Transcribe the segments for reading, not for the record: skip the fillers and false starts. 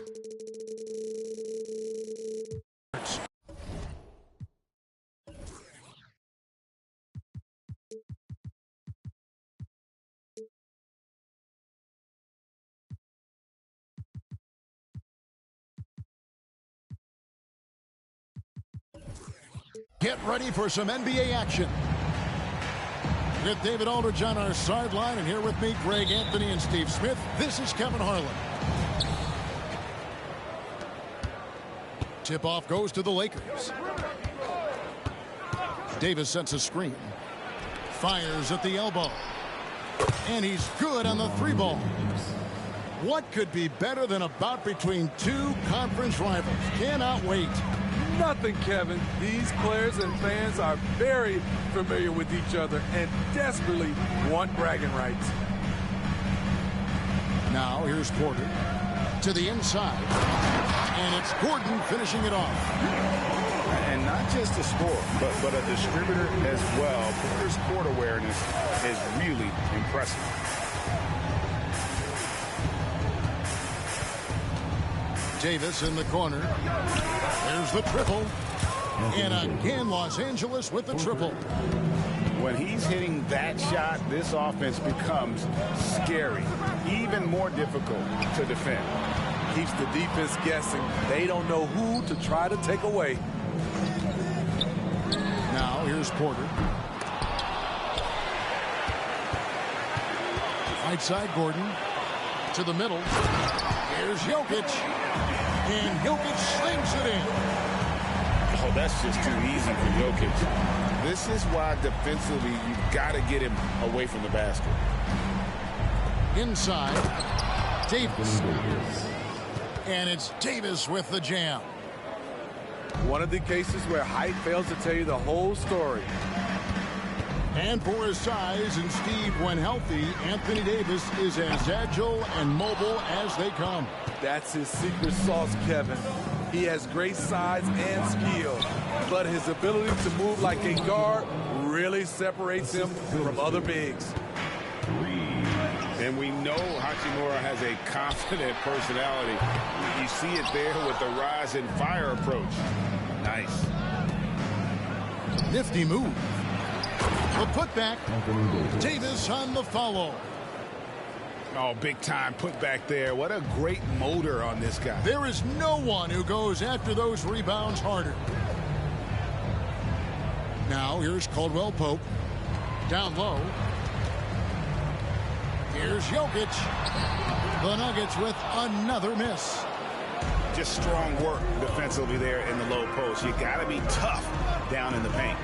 Get ready for some NBA action. With David Aldridge on our sideline, and here with me, Greg Anthony and Steve Smith. This is Kevin Harlan. Tip-off goes to the Lakers. Davis sets a screen. Fires at the elbow. And he's good on the three ball. What could be better than a bout between two conference rivals? Cannot wait. Nothing, Kevin. These players and fans are very familiar with each other and desperately want bragging rights. Now here's Porter to the inside. And it's Gordon finishing it off. And not just a scorer, but a distributor as well. Porter's court awareness is really impressive. Davis in the corner. There's the triple. And again, Los Angeles with the triple. When he's hitting that shot, this offense becomes scary, even more difficult to defend. Keeps the defense guessing. They don't know who to try to take away. Now here's Porter. Right side, Gordon. To the middle. Here's Jokic. And Jokic slings it in. Oh, that's just too easy for Jokic. This is why defensively you've got to get him away from the basket. Inside, Davis. And it's Davis with the jam. One of the cases where height fails to tell you the whole story. And for his size and Steve, when healthy, Anthony Davis is as agile and mobile as they come. That's his secret sauce, Kevin. He has great size and skill, but his ability to move like a guard really separates him from other bigs. And we know Hachimura has a confident personality. You see it there with the rise and fire approach. Nice. Nifty move. The putback. Davis on the follow. Oh, big time putback there. What a great motor on this guy. There is no one who goes after those rebounds harder. Now here's Caldwell Pope. Down low. Here's Jokic. The Nuggets with another miss. Just strong work defensively there in the low post. You got to be tough down in the paint.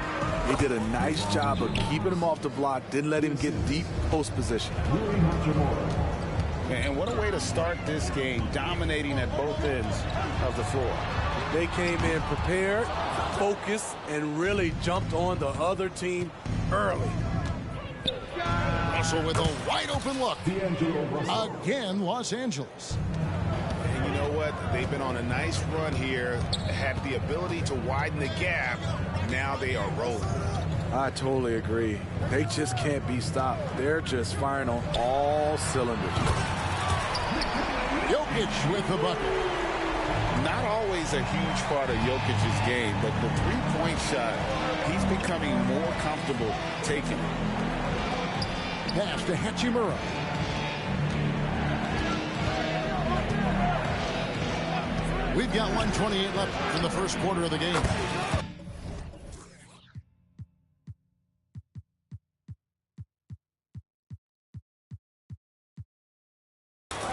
They did a nice job of keeping him off the block, didn't let him get deep post position. And what a way to start this game, dominating at both ends of the floor. They came in prepared, focused, and really jumped on the other team early. Russell with a wide open look. Again, Los Angeles. And you know what? They've been on a nice run here, have the ability to widen the gap. Now they are rolling. I totally agree. They just can't be stopped. They're just firing on all cylinders. Jokic with the bucket. Not always a huge part of Jokic's game, but the three-point shot, he's becoming more comfortable taking it. Pass to Hachimura. We've got 1:28 left in the first quarter of the game.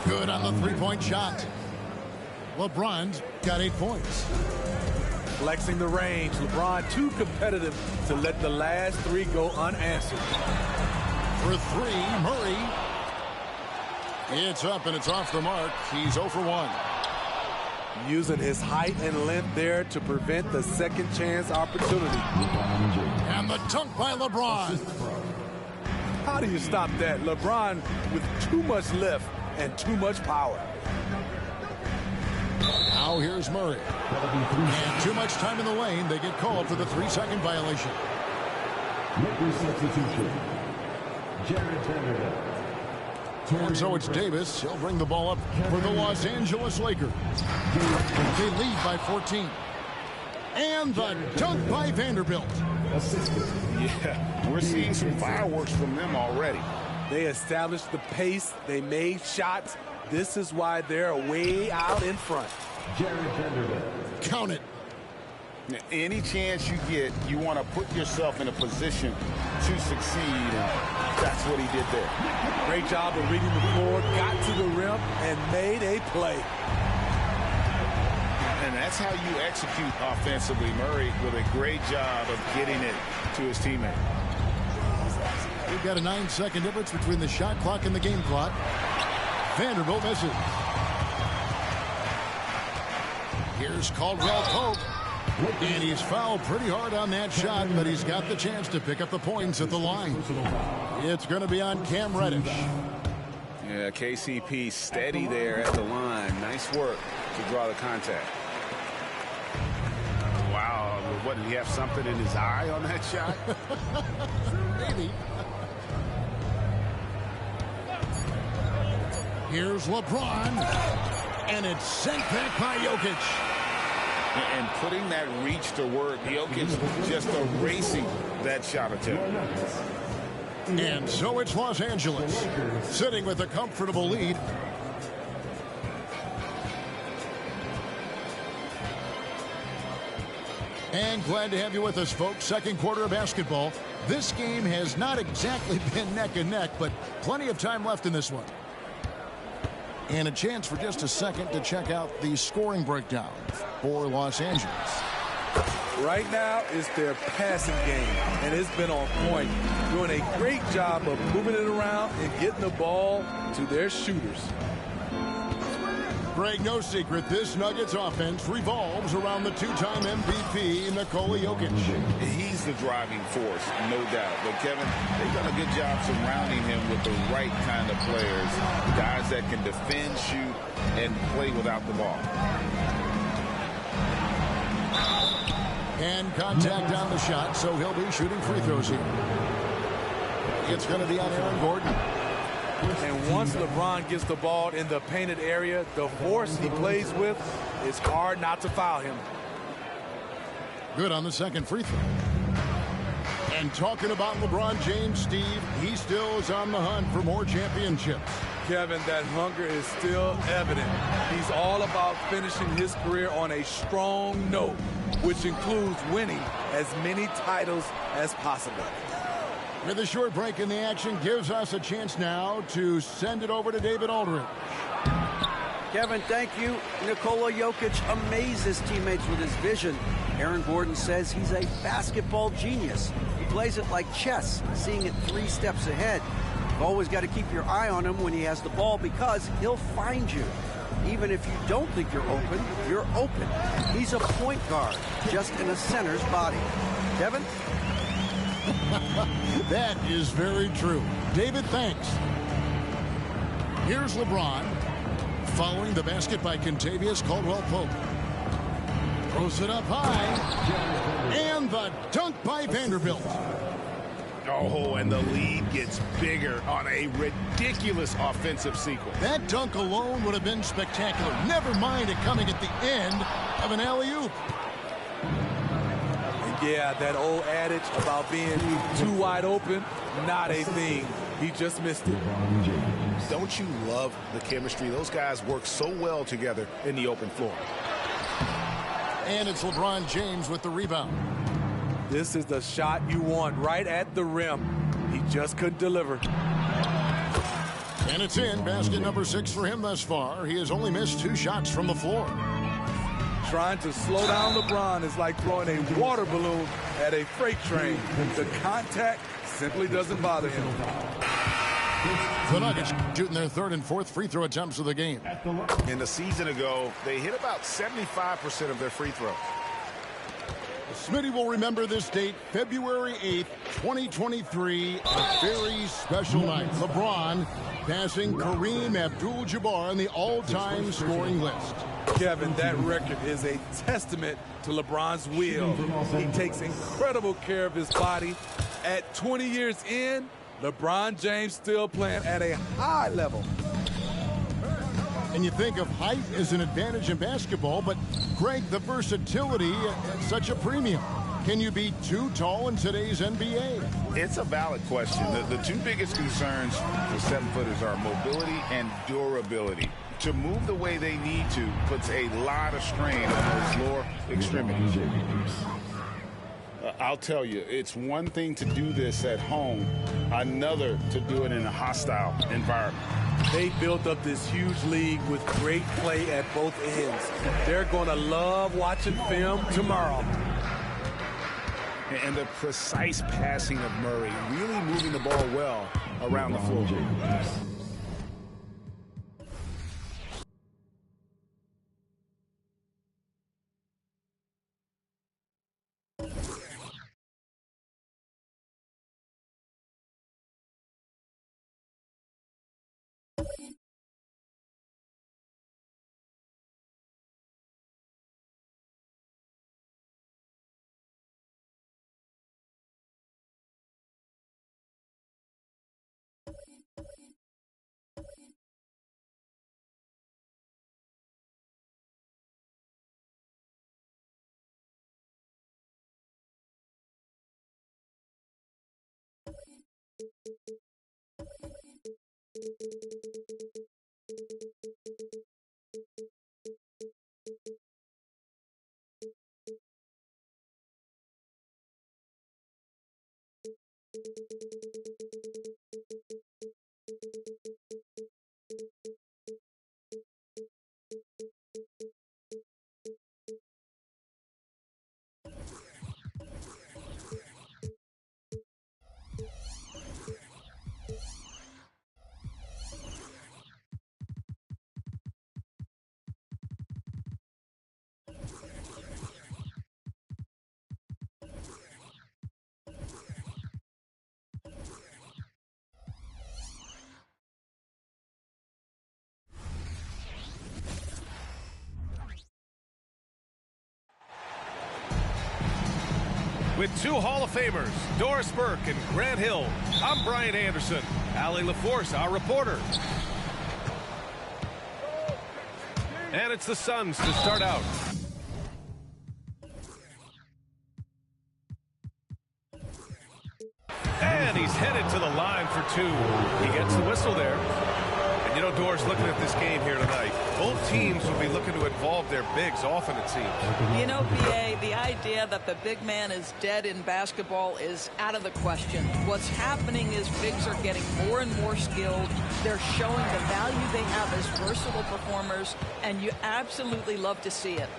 Good on the three-point shot. LeBron's got 8 points. Flexing the range. LeBron too competitive to let the last three go unanswered. For three, Murray. It's up and it's off the mark. He's 0 for 1. Using his height and length there to prevent the second chance opportunity. And the dunk by LeBron. How do you stop that? LeBron with too much lift and too much power. Now here's Murray. And too much time in the lane. They get called for the 3-second violation. Lakers substitution. Jared Vanderbilt. And so it's Davis. He'll bring the ball up for the Los Angeles Lakers. They lead by 14. And the dunk by Vanderbilt. Yeah, we're seeing some fireworks from them already. They established the pace. They made shots. This is why they're way out in front. Count it. Any chance you get, you want to put yourself in a position to succeed, and that's what he did there. Great job of reading the floor, got to the rim, and made a play. And that's how you execute offensively, Murray, with a great job of getting it to his teammate. We've got a 9-second difference between the shot clock and the game clock. Vanderbilt misses. Here's Caldwell Pope. And he's fouled pretty hard on that shot, but he's got the chance to pick up the points at the line. It's going to be on Cam Reddish. Yeah, KCP steady there at the line. Nice work to draw the contact. Wow, what, did he have something in his eye on that shot? Maybe. Here's LeBron. And it's sent back by Jokic. And putting that reach to work, Jokic just erasing that shot attempt. And so it's Los Angeles, sitting with a comfortable lead. And glad to have you with us, folks. Second quarter of basketball. This game has not exactly been neck and neck, but plenty of time left in this one. And a chance for just a second to check out the scoring breakdown for Los Angeles. Right now, it's their passing game, and it's been on point. Doing a great job of moving it around and getting the ball to their shooters. Greg, no secret, this Nuggets offense revolves around the two-time MVP, Nikola Jokic. He's the driving force, no doubt. But, Kevin, they've done a good job surrounding him with the right kind of players, guys that can defend, shoot, and play without the ball. And contact on the shot, so he'll be shooting free throws here. It's going to be on Aaron Gordon. And once LeBron gets the ball in the painted area, the force he plays with, it's hard not to foul him. Good on the second free throw. And talking about LeBron James, Steve, he still is on the hunt for more championships. Kevin, that hunger is still evident. He's all about finishing his career on a strong note, which includes winning as many titles as possible. With a short break in the action, gives us a chance now to send it over to David Aldridge. Kevin, thank you. Nikola Jokic amazes teammates with his vision. Aaron Gordon says he's a basketball genius. He plays it like chess, seeing it 3 steps ahead. You've always got to keep your eye on him when he has the ball because he'll find you. Even if you don't think you're open. He's a point guard, just in a center's body. Kevin? That is very true. David, thanks. Here's LeBron. Following the basket by Kentavious Caldwell-Pope. Throws it up high. And the dunk by Vanderbilt. Oh, and the lead gets bigger on a ridiculous offensive sequence. That dunk alone would have been spectacular. Never mind it coming at the end of an alley-oop. Yeah, that old adage about being too wide open, not a thing. He just missed it. Don't you love the chemistry? Those guys work so well together in the open floor. And it's LeBron James with the rebound. This is the shot you want right at the rim. He just couldn't deliver. And it's in. Basket number 6 for him thus far. He has only missed 2 shots from the floor. Trying to slow down LeBron is like throwing a water balloon at a freight train. The contact simply doesn't bother him. The Nuggets shooting their 3rd and 4th free throw attempts of the game. In the season ago, they hit about 75% of their free throws. Smitty will remember this date, February 8th, 2023, a very special night. LeBron passing Kareem Abdul-Jabbar on the all-time scoring list. Kevin, that record is a testament to LeBron's will. He takes incredible care of his body. At 20 years in, LeBron James still playing at a high level. And you think of height as an advantage in basketball, but Greg, the versatility at such a premium. Can you be too tall in today's NBA? It's a valid question. The two biggest concerns for 7-footers are mobility and durability. To move the way they need to puts a lot of strain on those lower extremities. I'll tell you, it's one thing to do this at home, another to do it in a hostile environment. They built up this huge league with great play at both ends. They're going to love watching film tomorrow. And the precise passing of Murray, really moving the ball well around the floor. With two Hall of Famers, Doris Burke and Grant Hill, I'm Brian Anderson. Allie LaForce, our reporter. And it's the Suns to start out. And he's headed to the line for two. He gets the whistle there. And you know, Doris, looking at this game here tonight, both teams will be looking to involve their bigs often, it seems. You know, B.A., the idea that the big man is dead in basketball is out of the question. What's happening is bigs are getting more and more skilled. They're showing the value they have as versatile performers, and you absolutely love to see it.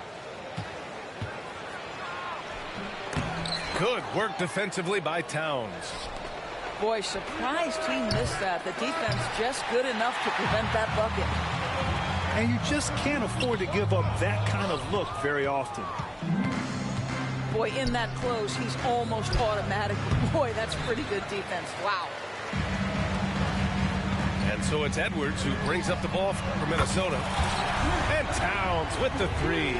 Good work defensively by Towns. Boy, surprised he missed that. The defense just good enough to prevent that bucket. And you just can't afford to give up that kind of look very often. Boy, in that close, he's almost automatic. Boy, that's pretty good defense. Wow. And so it's Edwards who brings up the ball for Minnesota. And Towns with the three.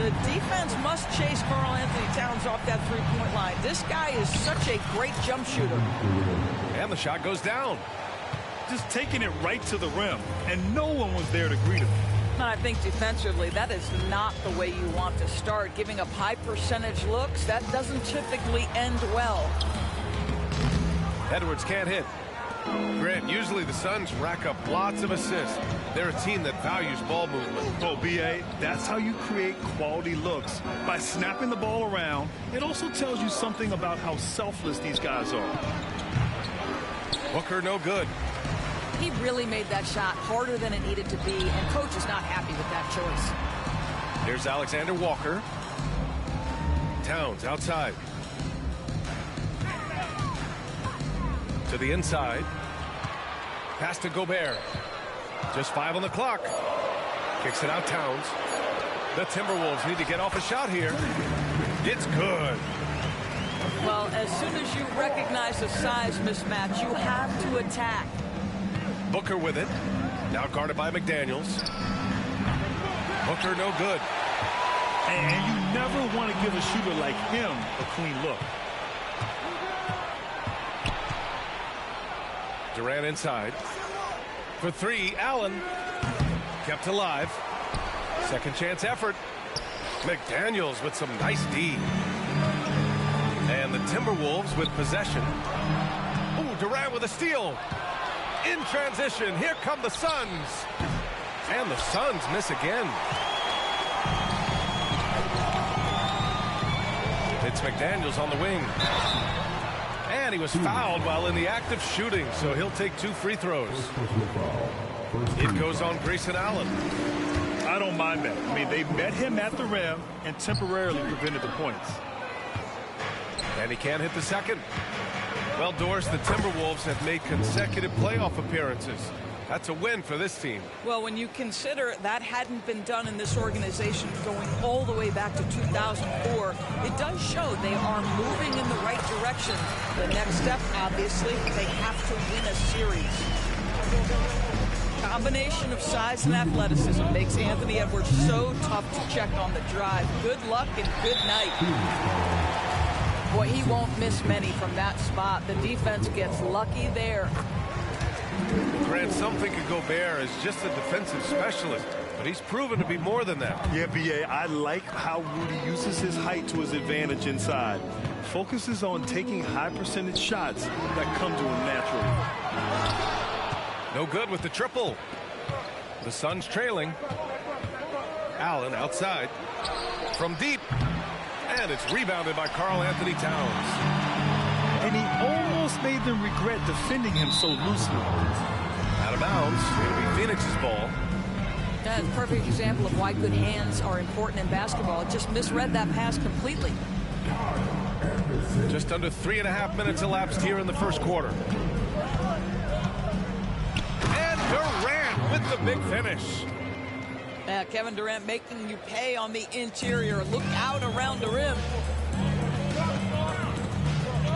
The defense must chase Karl-Anthony Towns off that three-point line. This guy is such a great jump shooter. And the shot goes down. Just taking it right to the rim, and no one was there to greet him. I think defensively, that is not the way you want to start. Giving up high percentage looks, that doesn't typically end well. Edwards can't hit. Grant, usually the Suns rack up lots of assists. They're a team that values ball movement. Oh, B.A., that's how you create quality looks. By snapping the ball around, it also tells you something about how selfless these guys are. Booker no good. He really made that shot harder than it needed to be, and coach is not happy with that choice. Here's Alexander Walker. Towns outside. To the inside. Pass to Gobert. Just 5 on the clock. Kicks it out, Towns. The Timberwolves need to get off a shot here. It's good. Well, as soon as you recognize a size mismatch, you have to attack. Booker with it. Now guarded by McDaniels. Booker no good. And you never want to give a shooter like him a clean look. Durant inside. For three, Allen. Kept alive. Second chance effort. McDaniels with some nice D. And the Timberwolves with possession. Ooh, Durant with a steal. In transition, here come the Suns. And the Suns miss again. It's McDaniels on the wing. And he was fouled while in the act of shooting, so he'll take 2 free throws. It goes on Grayson Allen. I don't mind that. I mean, they met him at the rim and temporarily prevented the points. And he can't hit the second. Well, Doris, the Timberwolves have made consecutive playoff appearances. That's a win for this team. Well, when you consider that hadn't been done in this organization going all the way back to 2004, it does show they are moving in the right direction. The next step, obviously, they have to win a series. Combination of size and athleticism makes Anthony Edwards so tough to check on the drive. Good luck and good night. Boy, he won't miss many from that spot. The defense gets lucky there. Grant, some think of Gobert as just a defensive specialist, but he's proven to be more than that. Yeah, B.A., I like how Rudy uses his height to his advantage inside. Focuses on taking high-percentage shots that come to him naturally. No good with the triple. The Suns trailing. Allen outside. From deep. And it's rebounded by Karl-Anthony Towns. And he almost made them regret defending him so loosely. Out of bounds. It'll be Phoenix's ball. That's a perfect example of why good hands are important in basketball. It just misread that pass completely. Just under 3.5 minutes elapsed here in the first quarter. And Durant with the big finish. Kevin Durant making you pay on the interior. Look out around the rim.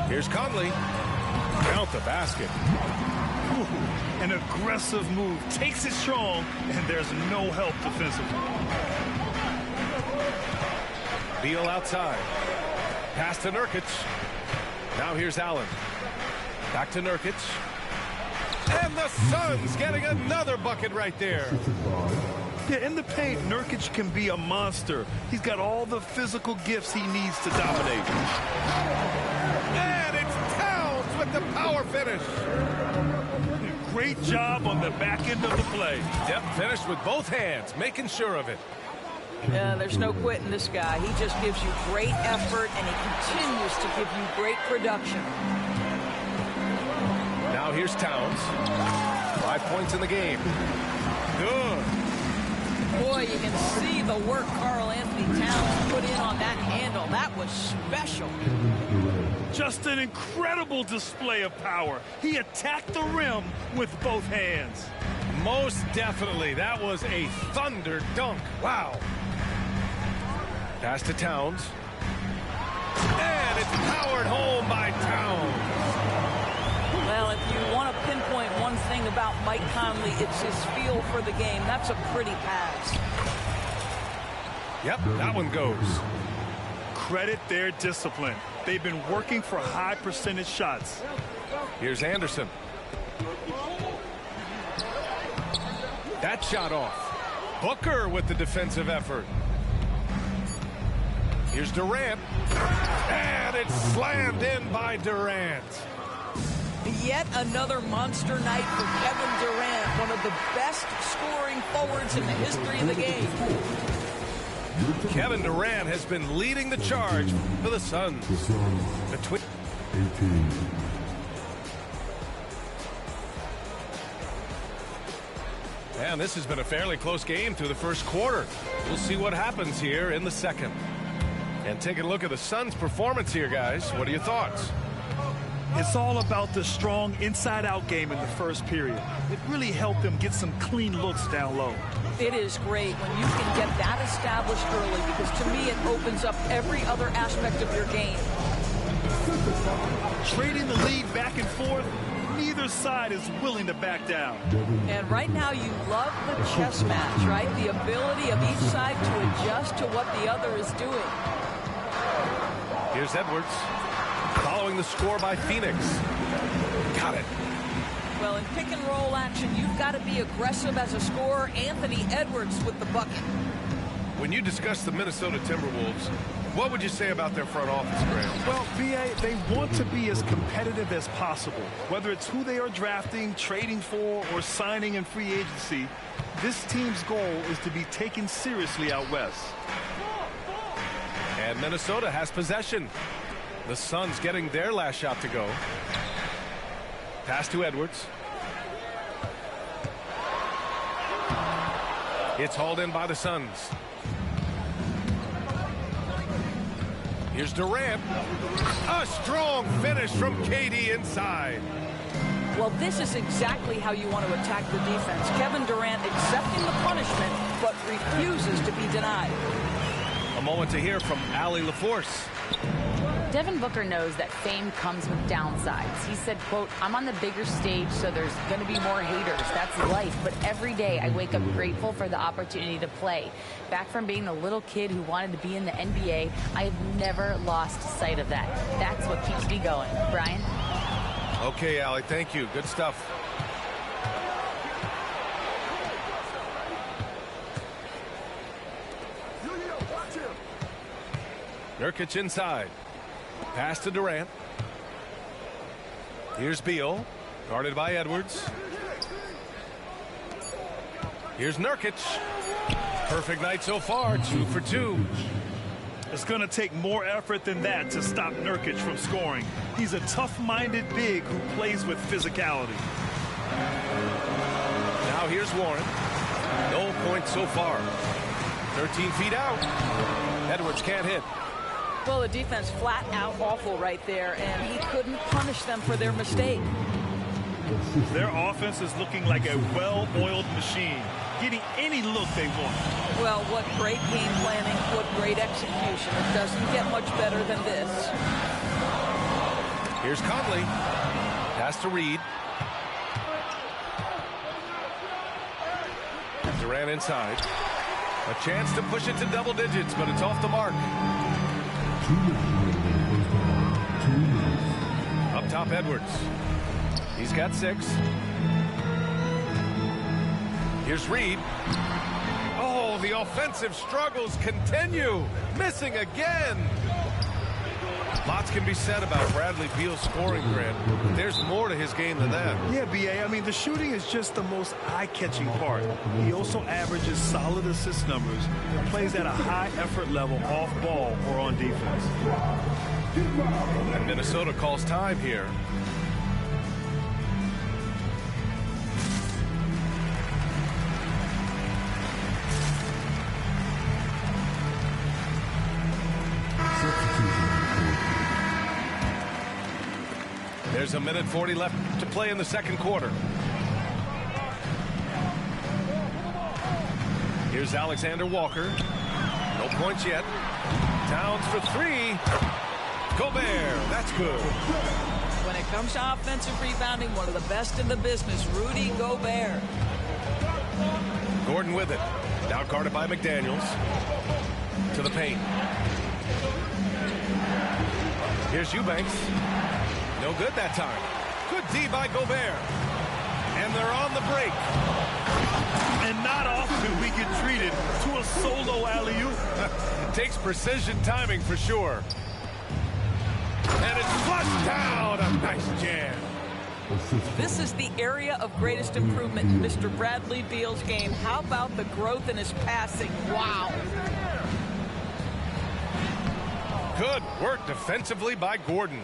Here's Conley. Count the basket. Ooh, an aggressive move. Takes it strong, and there's no help defensively. Beal outside. Pass to Nurkic. Now here's Allen. Back to Nurkic. And the Suns getting another bucket right there. Yeah, in the paint, Nurkic can be a monster. He's got all the physical gifts he needs to dominate. And it's Towns with the power finish. Great job on the back end of the play. Yep, finished with both hands, making sure of it. There's no quitting this guy. He just gives you great effort, and he continues to give you great production. Now here's Towns. 5 points in the game. Good. Boy, you can see the work Karl-Anthony Towns put in on that handle. That was special. Just an incredible display of power. He attacked the rim with both hands. Most definitely. That was a thunder dunk. Wow. Pass to Towns. And it's powered home by Towns. Well, if you want to pinpoint one thing about Mike Conley, it's his feel for the game. That's a pretty pass. Yep, that one goes. Credit their discipline. They've been working for high percentage shots. Here's Anderson. That shot off. Booker with the defensive effort. Here's Durant. And it's slammed in by Durant. Yet another monster night for Kevin Durant, one of the best scoring forwards in the history of the game. Kevin Durant has been leading the charge for the Suns. Between 18. And this has been a fairly close game through the first quarter. We'll see what happens here in the second. And taking a look at the Suns' performance here, guys. What are your thoughts? It's all about the strong inside-out game in the first period. It really helped them get some clean looks down low. It is great when you can get that established early, because to me it opens up every other aspect of your game. Trading the lead back and forth, neither side is willing to back down. And right now you love the chess match, right? The ability of each side to adjust to what the other is doing. Here's Edwards. Following the score by Phoenix. Got it. Well, in pick and roll action, you've got to be aggressive as a scorer. Anthony Edwards with the bucket. When you discuss the Minnesota Timberwolves, what would you say about their front office, Graham? Well, B.A., they want to be as competitive as possible. Whether it's who they are drafting, trading for, or signing in free agency, this team's goal is to be taken seriously out west. And Minnesota has possession. The Suns getting their last shot to go. Pass to Edwards. It's hauled in by the Suns. Here's Durant. A strong finish from KD inside. Well, this is exactly how you want to attack the defense. Kevin Durant accepting the punishment, but refuses to be denied. A moment to hear from Allie LaForce. Devin Booker knows that fame comes with downsides. He said, quote, I'm on the bigger stage, so there's going to be more haters. That's life. But every day I wake up grateful for the opportunity to play. Back from being the little kid who wanted to be in the NBA, I have never lost sight of that. That's what keeps me going. Brian? Okay, Allie, thank you. Good stuff. Nurkic inside. Pass to Durant. Here's Beal, guarded by Edwards. Here's Nurkic. Perfect night so far, 2 for 2. It's going to take more effort than that to stop Nurkic from scoring. He's a tough-minded big who plays with physicality. Now here's Warren. No points so far. 13 feet out. Edwards can't hit. Well, the defense flat out awful right there, and he couldn't punish them for their mistake. Their offense is looking like a well-oiled machine, getting any look they want. Well, what great game planning, what great execution. It doesn't get much better than this. Here's Conley. Pass to Reed. Durant inside. A chance to push it to double digits, but it's off the mark. Up top, Edwards. He's got 6. Here's Reed. Oh, the offensive struggles continue. Missing again. Lots can be said about Bradley Beal's scoring, Grant, but there's more to his game than that. Yeah, B.A., I mean, the shooting is just the most eye-catching part. He also averages solid assist numbers and plays at a high effort level off ball or on defense. And Minnesota calls time here. There's a minute 40 left to play in the second quarter. Here's Alexander Walker. No points yet. Towns for 3. Gobert, that's good. When it comes to offensive rebounding, one of the best in the business, Rudy Gobert. Gordon with it. Now guarded by McDaniels. To the paint. Here's Eubanks. No good that time. Good D by Gobert. And they're on the break. And not often we get treated to a solo alley-oop. Takes precision timing for sure. And it's flushed down. A nice jam. This is the area of greatest improvement in Mr. Bradley Beal's game. How about the growth in his passing? Wow. Good work defensively by Gordon.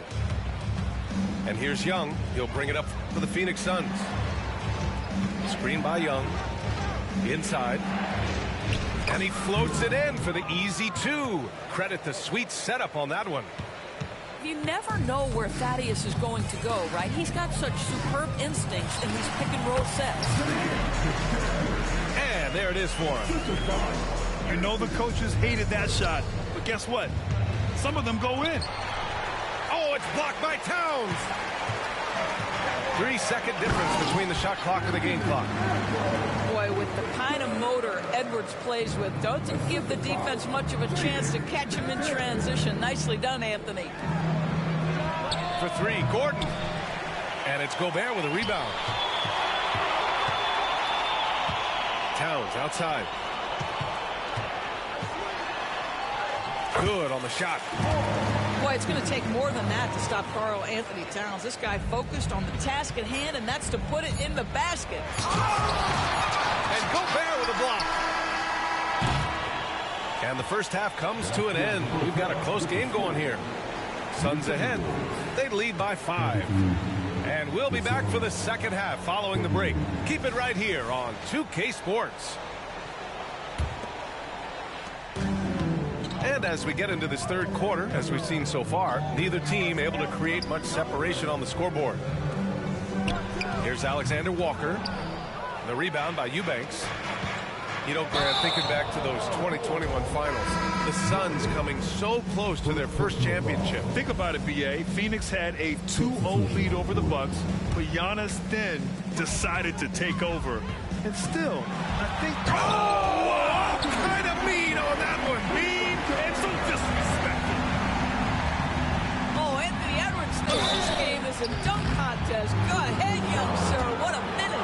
And here's Young. He'll bring it up for the Phoenix Suns. Screen by Young. Inside. And he floats it in for the easy 2. Credit the sweet setup on that one. You never know where Thaddeus is going to go, right? He's got such superb instincts in these pick and roll sets. And there it is for him. You know the coaches hated that shot, but guess what? Some of them go in. Oh, it's blocked by Towns. 3-second difference between the shot clock and the game clock. Boy, with the kind of motor Edwards plays with, doesn't give the defense much of a chance to catch him in transition. Nicely done, Anthony. For 3, Gordon. And it's Gobert with a rebound. Towns outside. Good on the shot. Boy, it's going to take more than that to stop Karl-Anthony Towns. This guy focused on the task at hand, and that's to put it in the basket. And Gobert with a block. And the first half comes to an end. We've got a close game going here. Suns ahead. They lead by 5. And we'll be back for the second half following the break. Keep it right here on 2K Sports. And as we get into this third quarter, as we've seen so far, neither team able to create much separation on the scoreboard. Here's Alexander Walker. The rebound by Eubanks. You know, Grant, thinking back to those 2021 finals, the Suns coming so close to their first championship. Think about it, B.A. Phoenix had a 2-0 lead over the Bucks, but Giannis then decided to take over. And still, I think... Oh! Kind of mean on that one. Mean and so disrespectful. Oh, Anthony Edwards thinks this game is a dunk contest. Go ahead, young sir. What a finish.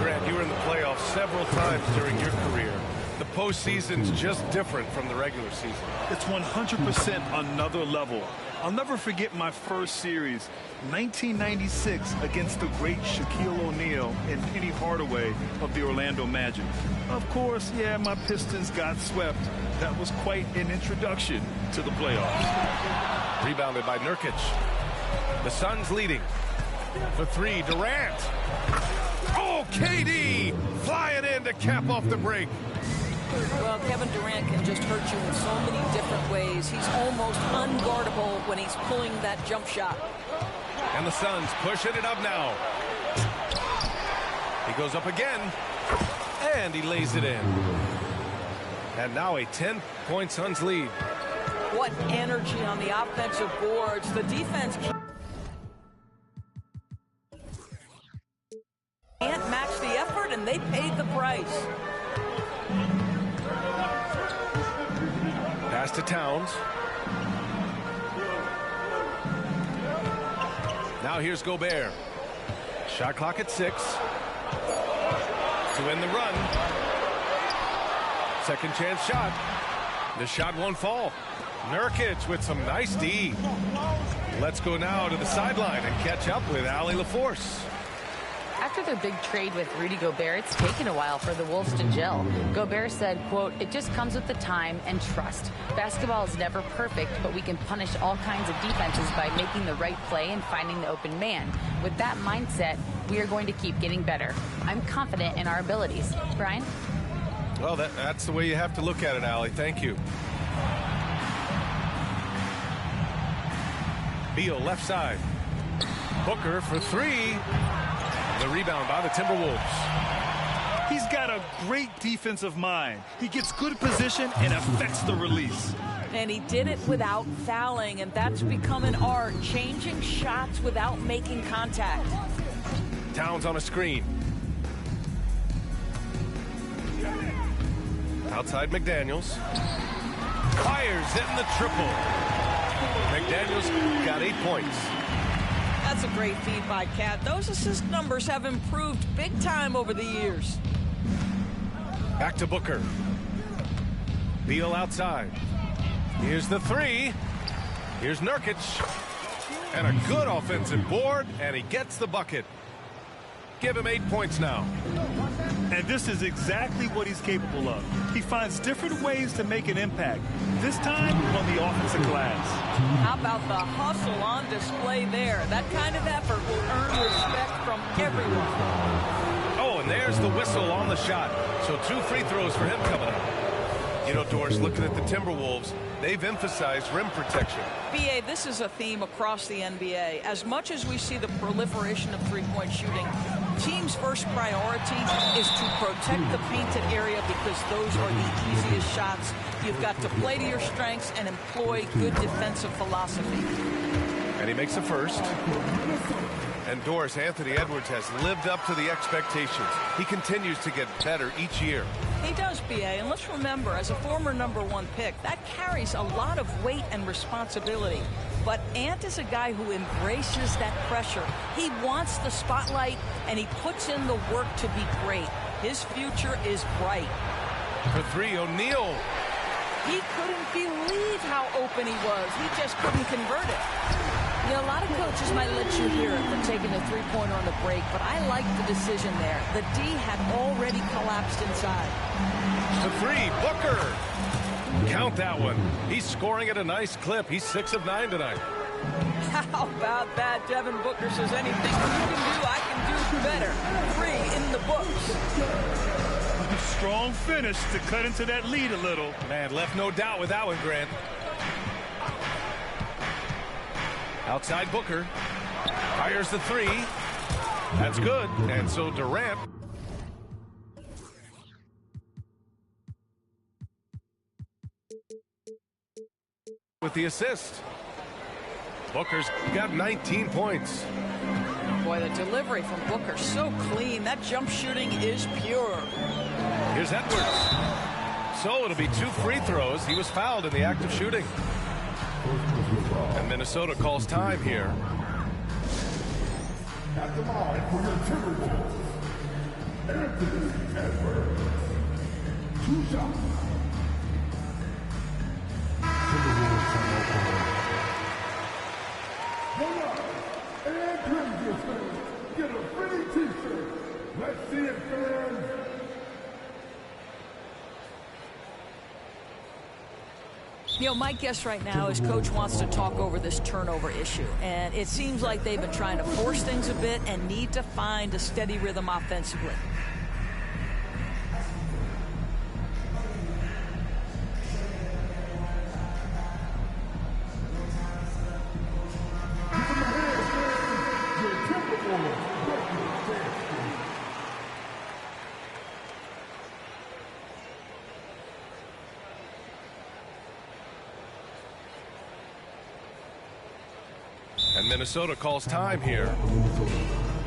Grant, you were in the playoffs several times during your career. The postseason's just different from the regular season. It's 100% another level. I'll never forget my first series, 1996, against the great Shaquille O'Neal and Penny Hardaway of the Orlando Magic. Of course, yeah, my Pistons got swept. That was quite an introduction to the playoffs. Rebounded by Nurkic. The Suns leading. For 3, Durant. Oh, KD flying in to cap off the break. Well, Kevin Durant can just hurt you in so many different ways. He's almost unguardable when he's pulling that jump shot. And the Suns pushing it up now. He goes up again. And he lays it in. And now a 10-point Suns lead. What energy on the offensive boards. The defense can't match the effort, and they paid the price. Pass to Towns. Now here's Gobert. Shot clock at 6. To win the run. Second chance shot. The shot won't fall. Nurkic with some nice D. Let's go now to the sideline and catch up with Allie LaForce. After their big trade with Rudy Gobert, it's taken a while for the Wolves to gel. Gobert said, quote, "It just comes with the time and trust. Basketball is never perfect, but we can punish all kinds of defenses by making the right play and finding the open man. With that mindset, we are going to keep getting better. I'm confident in our abilities." Brian? Well, that's the way you have to look at it, Allie. Thank you. Beal left side. Booker for 3. The rebound by the Timberwolves. He's got a great defensive mind. He gets good position and affects the release. And he did it without fouling, and that's become an art, changing shots without making contact. Towns on a screen. Outside McDaniels. Fires in the triple. McDaniels got 8 points. That's a great feed by Cat. Those assist numbers have improved big time over the years. Back to Booker. Beal outside. Here's the 3. Here's Nurkic. And a good offensive board, and he gets the bucket. Give him 8 points now. And this is exactly what he's capable of. He finds different ways to make an impact. This time on the offensive glass. How about the hustle on display there? That kind of effort will earn respect from everyone. Oh, and there's the whistle on the shot. So 2 free throws for him coming up. You know, Doris, looking at the Timberwolves, they've emphasized rim protection. B.A., this is a theme across the NBA. As much as we see the proliferation of three-point shooting, team's first priority is to protect the painted area because those are the easiest shots. You've got to play to your strengths and employ good defensive philosophy. And he makes a first. And Doris, Anthony Edwards has lived up to the expectations. He continues to get better each year. He does, B.A., and let's remember, as a former #1 pick, that carries a lot of weight and responsibility. But Ant is a guy who embraces that pressure. He wants the spotlight, and he puts in the work to be great. His future is bright. For three, O'Neal. He couldn't believe how open he was. He just couldn't convert it. You know, a lot of coaches might let you hear it from taking the three-pointer on the break, but I like the decision there. The D had already collapsed inside. To three, Booker. Count that one. He's scoring at a nice clip. He's 6 of 9 tonight. How about that? Devin Booker says anything you can do, I can do better. 3 in the books. Strong finish to cut into that lead a little. Man, left no doubt with that one, Grant. Outside Booker. Fires the 3. That's good. And so Durant. With the assist. Booker's got 19 points. Boy, the delivery from Booker so clean. That jump shooting is pure. Here's Edwards. So it'll be 2 free throws. He was fouled in the act of shooting. And Minnesota calls time here. At the line for your Timberwolves, Anthony Edwards. 2 shots. Timberwolves from Oklahoma. Come on, and Grizzlies fans, get a free t-shirt. Let's see it, fans. You know, my guess right now is Coach wants to talk over this turnover issue. And it seems like they've been trying to force things a bit and need to find a steady rhythm offensively. And Minnesota calls time here.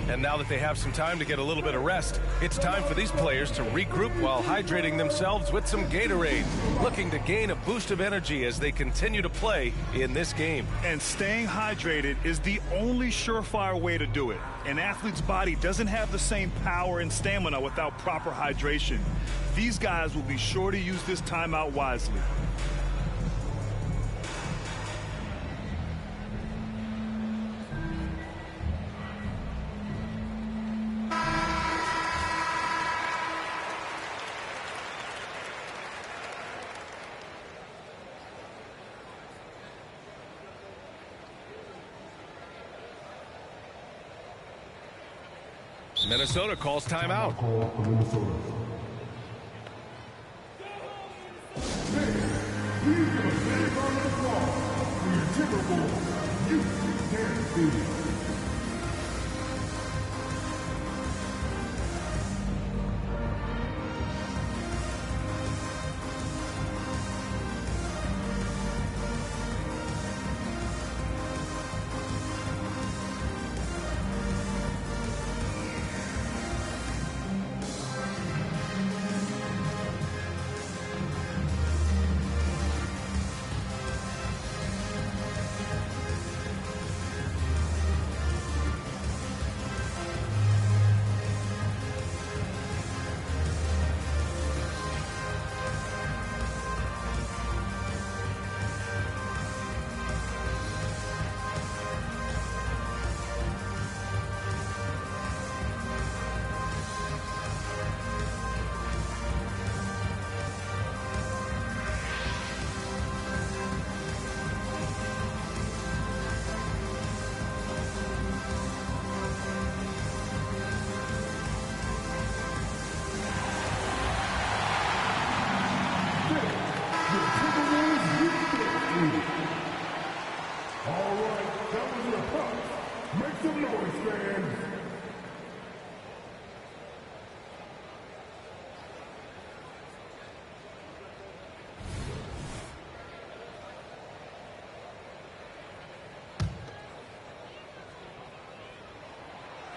And now that they have some time to get a little bit of rest, it's time for these players to regroup while hydrating themselves with some Gatorade, looking to gain a boost of energy as they continue to play in this game. And staying hydrated is the only surefire way to do it. An athlete's body doesn't have the same power and stamina without proper hydration. These guys will be sure to use this timeout wisely. Minnesota calls timeout.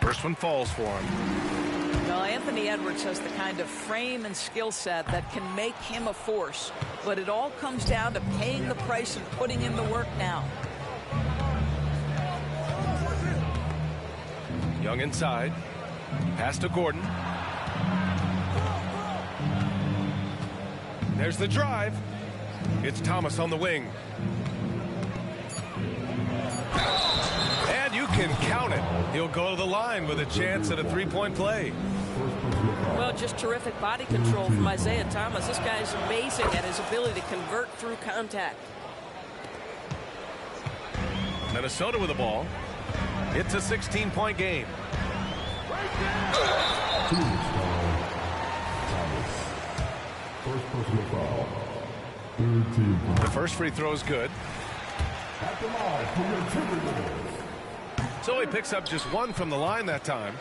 First one falls for him. Well, Anthony Edwards has the kind of frame and skill set that can make him a force, but it all comes down to paying the price and putting in the work now. Young inside. Pass to Gordon. There's the drive. It's Thomas on the wing. And you can count it. He'll go to the line with a chance at a three-point play. Well, just terrific body control from Isaiah Thomas. This guy's amazing at his ability to convert through contact. Minnesota with the ball. It's a 16-point game. First personal foul. Third team foul. The first free throw is good. At the line for your Timberwolves. So he picks up just one from the line that time.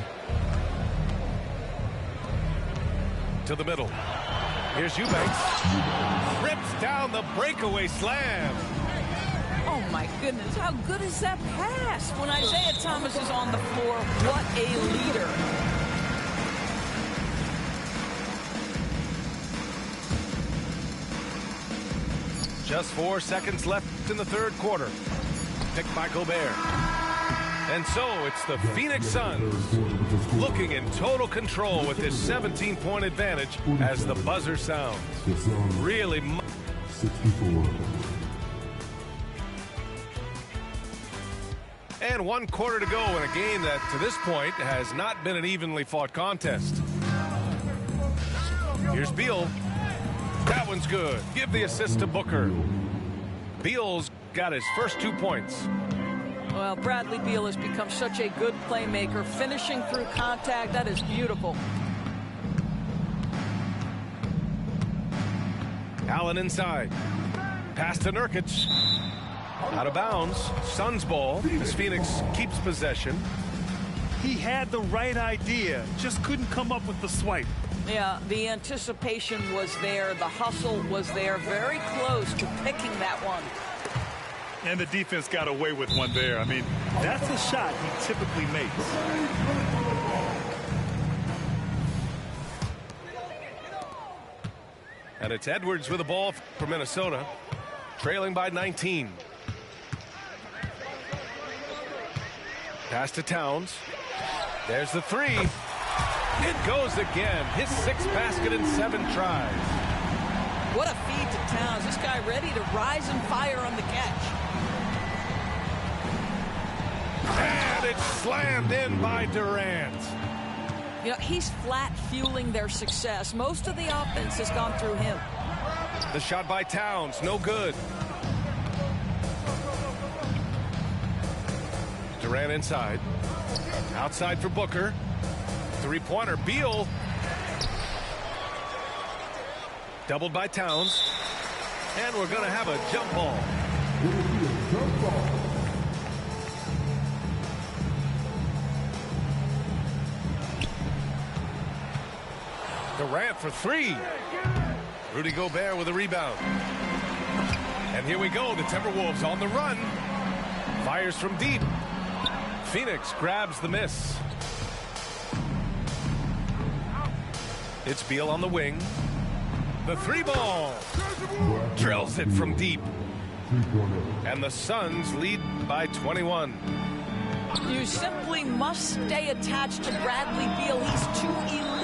To the middle. Here's Eubanks. Rips down the breakaway slam. Oh, my goodness. How good is that pass? When Isaiah Thomas is on the floor, what a leader. Just 4 seconds left in the third quarter. Picked by Gobert. And so it's the Phoenix Suns looking in total control with this 17-point advantage as the buzzer sounds. Really 64. And 1 quarter to go in a game that to this point has not been an evenly fought contest. Here's Beal. That one's good. Give the assist to Booker. Beal's got his first 2 points. Well, Bradley Beal has become such a good playmaker, finishing through contact. That is beautiful. Allen inside. Pass to Nurkic. Out of bounds. Suns ball as Phoenix keeps possession. He had the right idea, just couldn't come up with the swipe. Yeah, the anticipation was there. The hustle was there. Very close to picking that one. And the defense got away with one there. I mean, that's a shot he typically makes. And it's Edwards with the ball for Minnesota, trailing by 19. Pass to Towns. There's the three. It goes again. His 6th basket in 7 tries. What a feed to Towns. This guy ready to rise and fire on the catch. And it's slammed in by Durant. You know, he's flat fueling their success. Most of the offense has gone through him. The shot by Towns, no good. Durant inside. Outside for Booker. Three-pointer. Beal. Doubled by Towns. And we're going to have a jump ball. Durant for 3. Rudy Gobert with a rebound. And here we go. The Timberwolves on the run. Fires from deep. Phoenix grabs the miss. It's Beal on the wing. The 3-ball. Drills it from deep. And the Suns lead by 21. You simply must stay attached to Bradley Beal. He's too elite